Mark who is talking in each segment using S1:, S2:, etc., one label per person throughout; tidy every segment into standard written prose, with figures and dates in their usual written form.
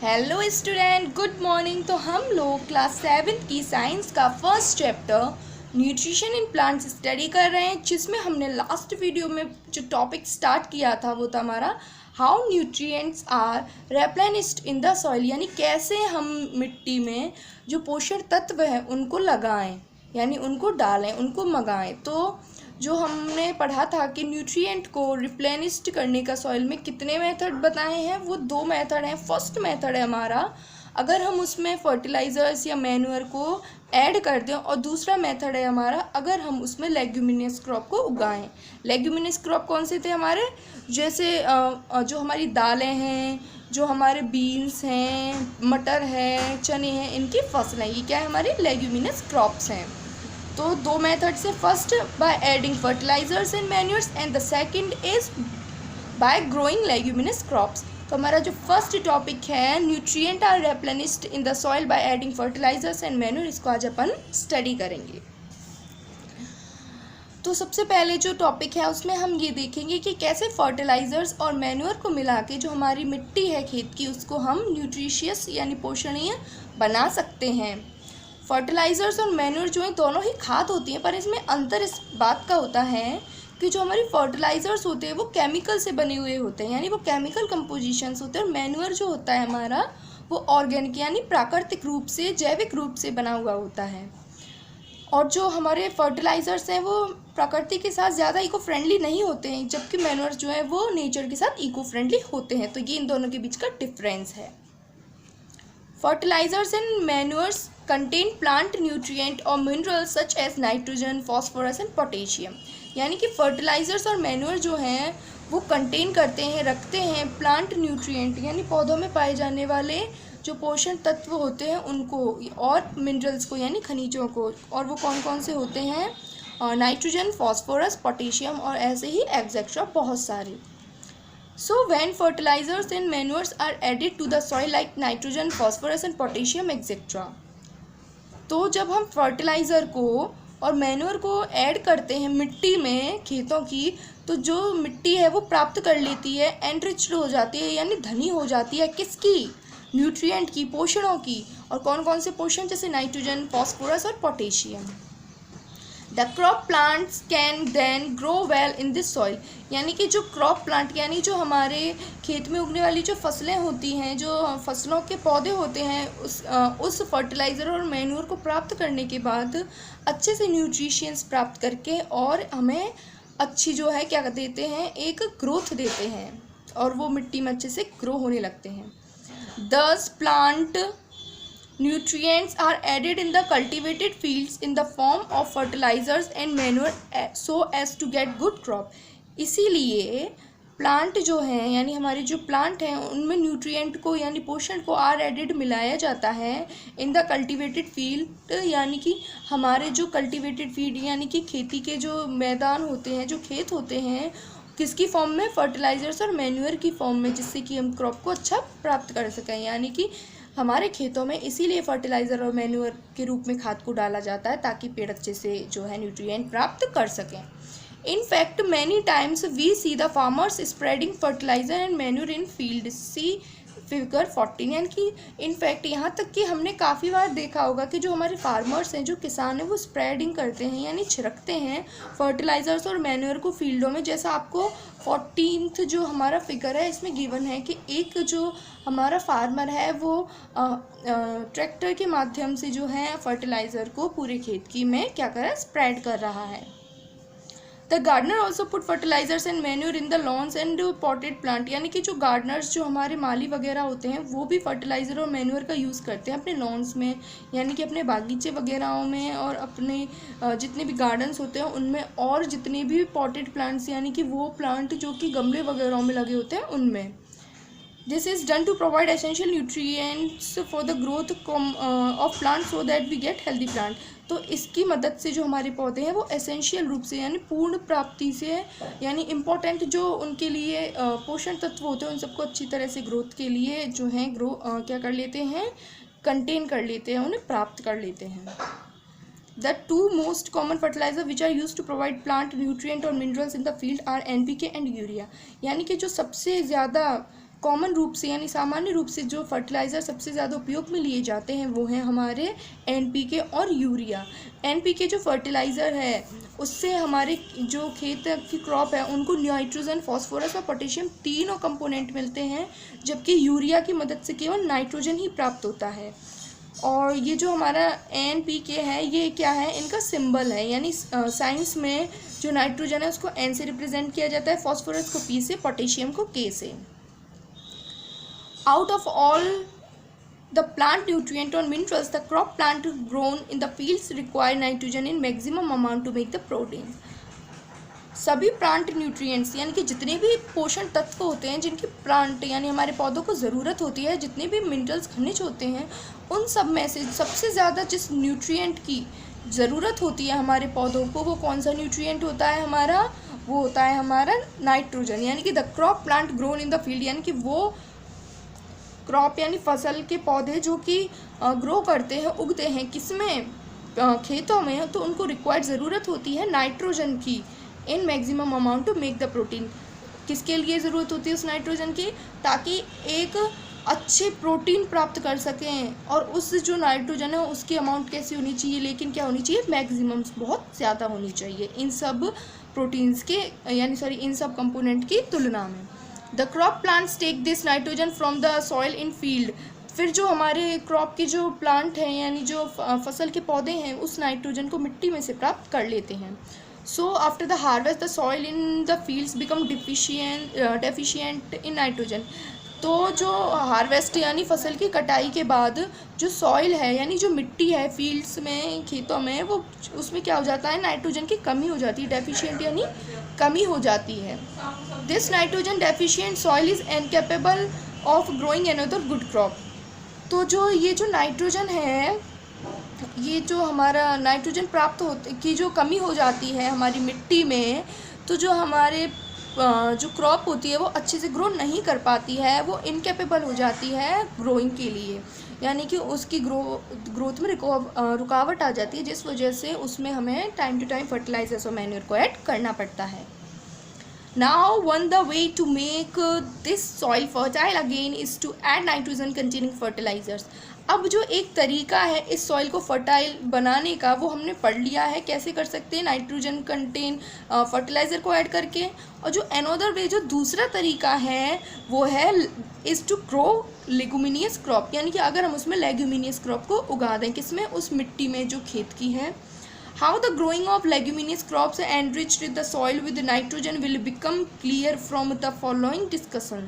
S1: Hello student, good morning. तो हम लोग क्लास 7 की साइंस का first chapter nutrition in plants study कर रहे हैं, जिसमें हमने लास्ट वीडियो में जो टॉपिक स्टार्ट किया था वो था हमारा how nutrients are replenished in the soil, यानी कैसे हम मिट्टी में जो पोषण तत्व हैं उनको लगाएं, यानी उनको डालें, उनको मंगाएं। तो जो हमने पढ़ा था कि न्यूट्रिएंट को रिप्लेनिश्ड करने का सॉइल में कितने मेथड बताए हैं, वो 2 मेथड हैं। फर्स्ट मेथड है हमारा अगर हम उसमें फर्टिलाइज़र्स या मैन्यूअर को ऐड कर दें, और दूसरा मेथड है हमारा अगर हम उसमें लेग्यूमिनस क्रॉप को उगाएं। लेग्यूमिनस क्रॉप कौन से थे हमारे, जैसे जो हमारी दालें हैं, जो हमारे बीन्स हैं, मटर है, चने हैं, इनकी फसलें, ये क्या है हमारे लेग्यूमिनस क्रॉप्स हैं। तो 2 मेथड्स है, first by adding fertilisers and manures and the second is by growing leguminous crops. तो हमारा जो फर्स्ट टॉपिक है nutrient are replenished in the soil by adding fertilisers and manure, इसको आज अपन स्टडी करेंगे। तो सबसे पहले जो टॉपिक है उसमें हम ये देखेंगे कि कैसे फर्टिलाइजर्स और मैन्यूर को मिला के जो हमारी मिट्टी है खेत की उसको हम न्यूट्रिशियस यानी पोषणीय बना सकते हैं। फर्टिलाइज़र्स और मैन्यूर जो है दोनों ही खाद होती हैं, पर इसमें अंतर इस बात का होता है कि जो हमारी फर्टिलाइज़र्स होते हैं वो केमिकल से बने हुए होते हैं, यानी वो केमिकल कंपोजिशंस होते हैं, और मैन्यूर जो होता है हमारा वो ऑर्गेनिक यानी प्राकृतिक रूप से, जैविक रूप से बना हुआ होता है। और जो हमारे फर्टिलाइज़र्स हैं वो प्रकृति के साथ ज़्यादा इको फ्रेंडली नहीं होते हैं, जबकि मैन्यूर जो है वो नेचर के साथ इको फ्रेंडली होते हैं। तो ये इन दोनों के बीच का डिफरेंस है। Fertilizers and manures contain plant nutrient और minerals such as nitrogen, phosphorus and potassium। यानी कि फर्टिलाइजर्स और मैन्योर जो हैं वो कंटेन करते हैं, रखते हैं प्लांट न्यूट्रिएंट यानी पौधों में पाए जाने वाले जो पोषण तत्व होते हैं उनको, और मिनरल्स को यानी खनिजों को। और वो कौन कौन से होते हैं, नाइट्रोजन, फॉस्फोरस, पोटेशियम और ऐसे ही एक्सेट्रा बहुत सारे। So when fertilizers and manures are added to the soil like nitrogen, phosphorus and potassium etc. तो जब हम फर्टिलाइज़र को और मैन्योर को ऐड करते हैं मिट्टी में खेतों की, तो जो मिट्टी है वो प्राप्त कर लेती है, एनरिच्ड हो जाती है यानी धनी हो जाती है किसकी, न्यूट्रिएंट की, पोषणों की। और कौन कौन से पोषण, जैसे नाइट्रोजन, फॉस्फोरस और potassium. The crop plants can then grow well in this soil, यानी कि जो क्रॉप प्लांट यानी जो हमारे खेत में उगने वाली जो फसलें होती हैं, जो फसलों के पौधे होते हैं, उस फर्टिलाइज़र और मैन्यूर को प्राप्त करने के बाद अच्छे से न्यूट्रिशंस प्राप्त करके और हमें अच्छी जो है क्या देते हैं, एक ग्रोथ देते हैं, और वो मिट्टी में अच्छे से ग्रो होने लगते हैं। दस plant nutrients are added in the cultivated fields in the form of fertilizers and manure so as to get good crop। इसीलिए प्लांट जो हैं यानी हमारे जो प्लांट हैं उनमें न्यूट्रिएंट को यानी पोषण को आर एडेड मिलाया जाता है इन द कल्टिवेटेड फील्ड, यानी कि हमारे जो कल्टिवेटेड फील्ड यानी कि खेती के जो मैदान होते हैं, जो खेत होते हैं, किसकी फॉर्म में, फर्टिलाइजर्स और मैन्यूर की फॉर्म में, जिससे कि हम क्रॉप को अच्छा प्राप्त कर सकें। यानी कि हमारे खेतों में इसीलिए फर्टिलाइज़र और मैन्यूर के रूप में खाद को डाला जाता है ताकि पेड़ अच्छे से जो है न्यूट्रिएंट प्राप्त कर सकें। In fact many times we see the farmers spreading fertilizer and manure in field, see figure 14। यानी कि इनफैक्ट यहाँ तक कि हमने काफ़ी बार देखा होगा कि जो हमारे फार्मर्स हैं, जो किसान हैं, वो स्प्रेडिंग करते हैं यानी छिड़कते हैं फर्टिलाइज़र्स और मैन्यूर को फील्डों में। जैसा आपको 14th जो हमारा फिगर है इसमें गिवन है कि एक जो हमारा फार्मर है वो ट्रैक्टर के माध्यम से जो है फर्टिलाइज़र को पूरे खेत की में क्या कर रहा है, स्प्रेड कर रहा है। The gardener also put fertilizers and manure in the lawns and potted plant, यानी कि जो गार्डनर्स, जो हमारे माली वगैरह होते हैं, वो भी फर्टिलाइज़र और मैन्यूर का यूज़ करते हैं अपने लॉन्स में, यानी कि अपने बागीचे वगैरह में, और अपने जितने भी गार्डन्स होते हैं उनमें, और जितने भी पॉटेड प्लांट्स यानी कि वो प्लांट जो कि गमले वगैरह में लगे होते हैं उनमें। This is done to provide essential nutrients for the growth of plants so that we get healthy plant। तो इसकी मदद से जो हमारे पौधे हैं वो एसेंशियल रूप से यानी पूर्ण प्राप्ति से, यानी इम्पोर्टेंट जो उनके लिए पोषण तत्व होते हैं उन सबको अच्छी तरह से ग्रोथ के लिए जो है क्या कर लेते हैं, कंटेन कर लेते हैं, उन्हें प्राप्त कर लेते हैं। The two most common fertilizers which are used to provide plant nutrient और minerals in the field are NPK and urea. यानी कि जो सबसे ज़्यादा कॉमन रूप से यानी सामान्य रूप से जो फर्टिलाइज़र सबसे ज़्यादा उपयोग में लिए जाते हैं वो हैं हमारे एनपीके और यूरिया। एनपीके जो फर्टिलाइज़र है उससे हमारे जो खेत की क्रॉप है उनको नाइट्रोजन, फॉस्फोरस और पोटेशियम तीनों कंपोनेंट मिलते हैं, जबकि यूरिया की मदद से केवल नाइट्रोजन ही प्राप्त होता है। और ये जो हमारा एनपीके है ये क्या है, इनका सिंबल है, यानी साइंस में जो नाइट्रोजन है उसको एन से रिप्रेजेंट किया जाता है, फॉस्फोरस को पी से, पोटेशियम को के से। Out of all the plant nutrient or minerals, the crop plant grown in the fields require nitrogen in maximum amount to make the protein. सभी प्लांट न्यूट्रिएंट्स यानी कि जितने भी पोषण तत्व होते हैं जिनकी प्लांट यानी हमारे पौधों को ज़रूरत होती है, जितने भी मिनरल्स खनिज होते हैं, उन सब में से सबसे ज़्यादा जिस न्यूट्रिएंट की ज़रूरत होती है हमारे पौधों को, वो कौन सा न्यूट्रिएंट होता है हमारा, वो होता है हमारा नाइट्रोजन। यानी कि the crop plant grown in the field, यानी कि वो क्रॉप यानी फसल के पौधे जो कि ग्रो करते हैं, उगते हैं किसमें, खेतों में, तो उनको रिक्वायर्ड ज़रूरत होती है नाइट्रोजन की in maximum amount to make the protein. किसके लिए ज़रूरत होती है उस नाइट्रोजन की, ताकि एक अच्छे प्रोटीन प्राप्त कर सकें। और उस जो नाइट्रोजन है उसकी अमाउंट कैसी होनी चाहिए, लेकिन क्या होनी चाहिए, मैक्सिमम, बहुत ज़्यादा होनी चाहिए इन सब प्रोटीन्स के यानी इन सब कंपोनेंट की तुलना में। The crop plants take this nitrogen from the soil in field. फिर जो हमारे क्रॉप के जो प्लांट हैं यानी जो फसल के पौधे हैं उस नाइट्रोजन को मिट्टी में से प्राप्त कर लेते हैं। So after the harvest the soil in the fields become deficient in nitrogen. तो जो हार्वेस्ट यानी फसल की कटाई के बाद जो सॉइल है यानी जो मिट्टी है फील्ड्स में, खेतों में, वो उसमें क्या हो जाता है, नाइट्रोजन की कमी हो जाती है, डेफिशिएंट यानी कमी हो जाती है। This nitrogen deficient soil is incapable of growing another good crop. तो जो ये जो नाइट्रोजन है, ये जो हमारा नाइट्रोजन प्राप्त होते की जो कमी हो जाती है हमारी मिट्टी में, तो जो हमारे जो क्रॉप होती है वो अच्छे से ग्रो नहीं कर पाती है, वो इनकेपेबल हो जाती है ग्रोइंग के लिए, यानी कि उसकी ग्रोथ में रुकावट आ जाती है, जिस वजह से उसमें हमें टाइम टू टाइम फर्टिलाइजर्स और मैन्योर को ऐड करना पड़ता है। Now the way to make this soil fertile again is to add nitrogen containing fertilizers. अब जो एक तरीका है इस सॉइल को फर्टाइल बनाने का वो हमने पढ़ लिया है, कैसे कर सकते हैं, नाइट्रोजन कंटेन फर्टिलाइज़र को ऐड करके। और जो अनदर वे, जो दूसरा तरीका है वो है इज़ टू ग्रो लेगुमिनियस क्रॉप, यानी कि अगर हम उसमें लेगुमिनियस क्रॉप को उगा दें, किसमें, उस मिट्टी में जो खेत की है। How the growing of leguminous crops enriched the soil with nitrogen will become clear from the following discussion.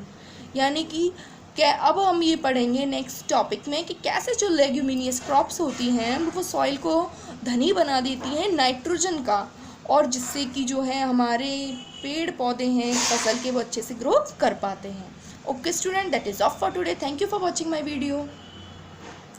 S1: यानी कि क्या अब हम ये पढ़ेंगे नेक्स्ट टॉपिक में कि कैसे जो लेग्यूमिनियस क्रॉप्स होती हैं वो सॉइल को धनी बना देती हैं नाइट्रोजन का, और जिससे कि जो है हमारे पेड़ पौधे हैं फसल के वो अच्छे से ग्रो कर पाते हैं। Okay student, that is of for today. Thank you for watching my video.